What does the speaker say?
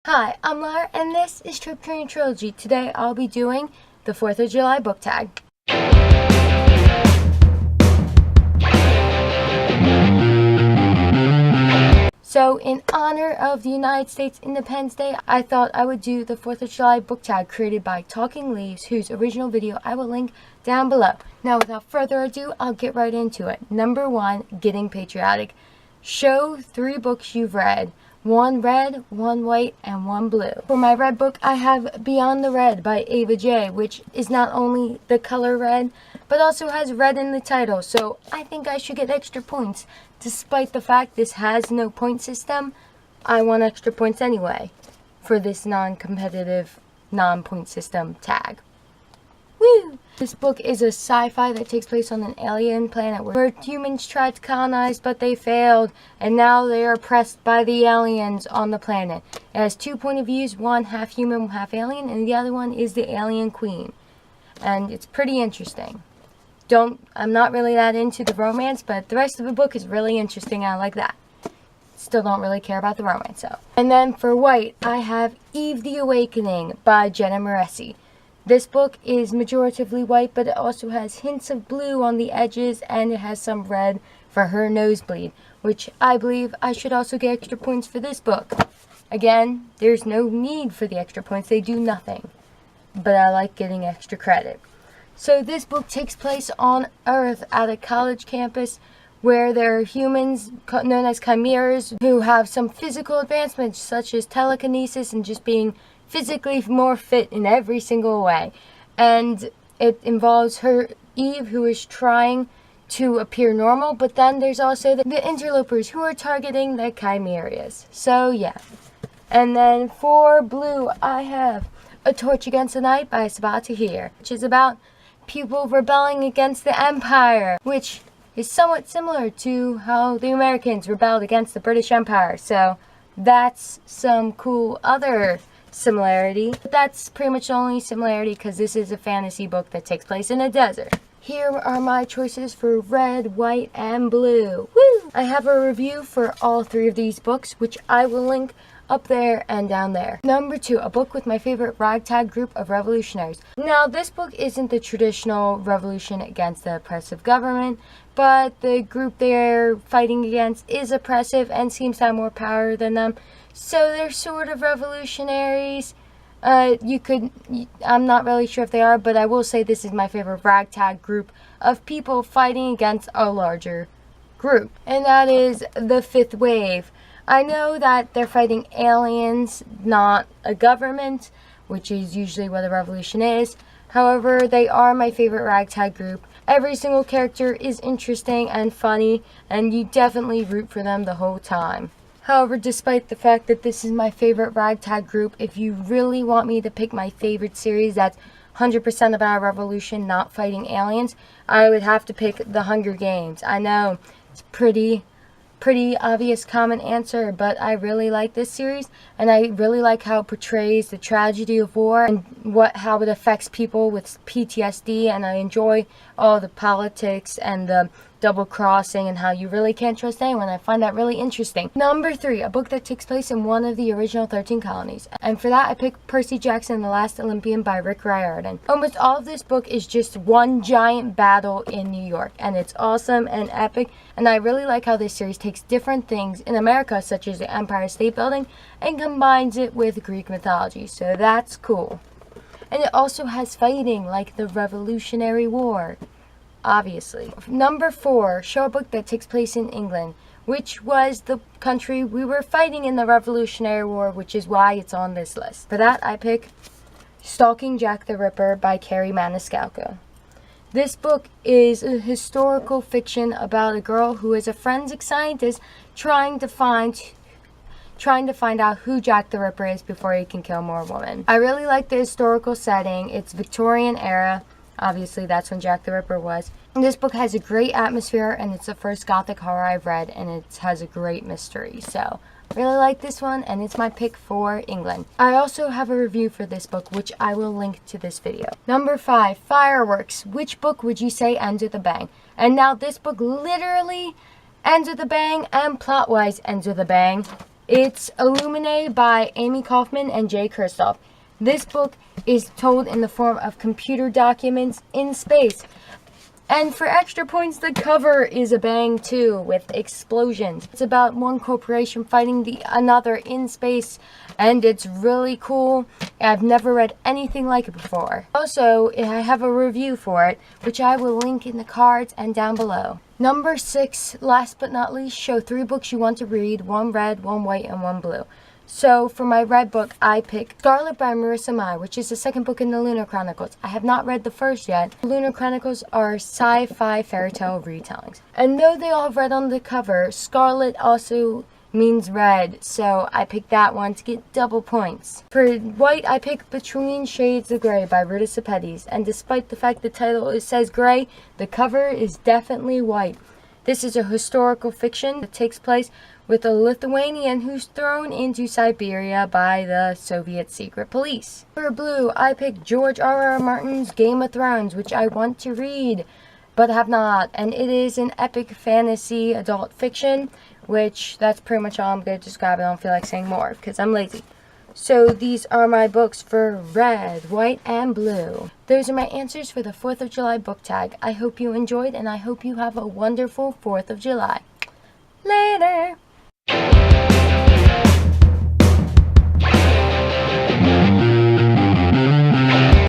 Hi, I'm Lara, and this is tropetrinitytrilogy. Today I'll be doing the 4th of July book tag. So, in honor of the United States Independence Day, I thought I would do the 4th of July book tag created by Talking Leaves, whose original video I will link down below. Now, without further ado, I'll get right into it. Number 1, Getting Patriotic. Show 3 books you've read. 1 red, 1 white, and 1 blue. For my red book, I have Beyond the Red by Ava J, which is not only the color red, but also has red in the title, so I think I should get extra points. Despite the fact this has no point system, I want extra points anyway for this non-competitive, non-point system tag. Woo! This book is a sci-fi that takes place on an alien planet where humans tried to colonize, but they failed, and now they are oppressed by the aliens on the planet. It has 2 point of views, one half human, half alien, and the other one is the alien queen. And it's pretty interesting. I'm not really that into the romance, but the rest of the book is really interesting. I like that. Still don't really care about the romance, though. And then for white, I have Eve the Awakening by Jenna Moreci. This book is majoritively white, but it also has hints of blue on the edges, and it has some red for her nosebleed, which I believe I should also get extra points for this book. Again, there's no need for the extra points. They do nothing, but I like getting extra credit. So this book takes place on Earth at a college campus where there are humans known as chimeras who have some physical advancements such as telekinesis and just being physically more fit in every single way. And it involves Eve, who is trying to appear normal, but then there's also the interlopers who are targeting the chimeras. So yeah. And then for blue, I have A Torch Against the Night by Sabaa Tahir, which is about people rebelling against the Empire, which is somewhat similar to how the Americans rebelled against the British Empire. So that's some cool other similarity. But that's pretty much the only similarity because this is a fantasy book that takes place in a desert. Here are my choices for red, white, and blue. Woo! I have a review for all 3 of these books, which I will link up there and down there. Number 2, a book with my favorite ragtag group of revolutionaries. Now, this book isn't the traditional revolution against the oppressive government, but the group they're fighting against is oppressive and seems to have more power than them. So they're sort of revolutionaries. I'm not really sure if they are, but I will say this is my favorite ragtag group of people fighting against a larger group. And that is the 5th Wave. I know that they're fighting aliens, not a government, which is usually what a revolution is. However, they are my favorite ragtag group. Every single character is interesting and funny, and you definitely root for them the whole time. However, despite the fact that this is my favorite ragtag group, if you really want me to pick my favorite series that's 100% about a revolution, not fighting aliens, I would have to pick The Hunger Games. I know, it's pretty obvious common answer, but I really like this series, and I really like how it portrays the tragedy of war and how it affects people with PTSD, and I enjoy all the politics and the double crossing and how you really can't trust anyone. I find that really interesting. Number 3, a book that takes place in one of the original 13 colonies, and for that I picked Percy Jackson and the Last Olympian by Rick Riordan. Almost all of this book is just one giant battle in New York, and it's awesome and epic, and I really like how this series takes different things in America, such as the Empire State Building, and combines it with Greek mythology, so that's cool. And it also has fighting, like the Revolutionary War, obviously. Number 4, show a book that takes place in England, which was the country we were fighting in the Revolutionary War, which is why it's on this list. For that, I pick Stalking Jack the Ripper by Carrie Maniscalco. This book is a historical fiction about a girl who is a forensic scientist trying to find out who Jack the Ripper is before he can kill more women. I really like the historical setting. It's Victorian era. Obviously, that's when Jack the Ripper was. And this book has a great atmosphere, and it's the first gothic horror I've read, and it has a great mystery. So, I really like this one, and it's my pick for England. I also have a review for this book, which I will link to this video. Number 5, Fireworks. Which book would you say ends with a bang? And now this book literally ends with a bang, and plot-wise ends with a bang. It's Illuminae by Amy Kaufman and Jay Kristoff. This book is told in the form of computer documents in space. And for extra points, the cover is a bang too, with explosions. It's about one corporation fighting another in space, and it's really cool. I've never read anything like it before. Also, I have a review for it, which I will link in the cards and down below. Number 6, last but not least, show 3 books you want to read, 1 red, 1 white, and 1 blue. So, for my red book, I picked Scarlet by Marissa Mai, which is the second book in the Lunar Chronicles. I have not read the first yet. The Lunar Chronicles are sci-fi fairy tale retellings. And though they all have red on the cover, Scarlet also means red, so I picked that one to get double points. For white, I picked Between Shades of Grey by Rita Sepetys, and despite the fact the title says gray, the cover is definitely white. This is a historical fiction that takes place with a Lithuanian who's thrown into Siberia by the Soviet secret police. For blue, I picked George R.R. Martin's Game of Thrones, which I want to read, but have not. And it is an epic fantasy adult fiction, which that's pretty much all I'm going to describe. I don't feel like saying more because I'm lazy. So these are my books for red, white, and blue. Those are my answers for the 4th of July book tag. I hope you enjoyed, and I hope you have a wonderful 4th of July. Later!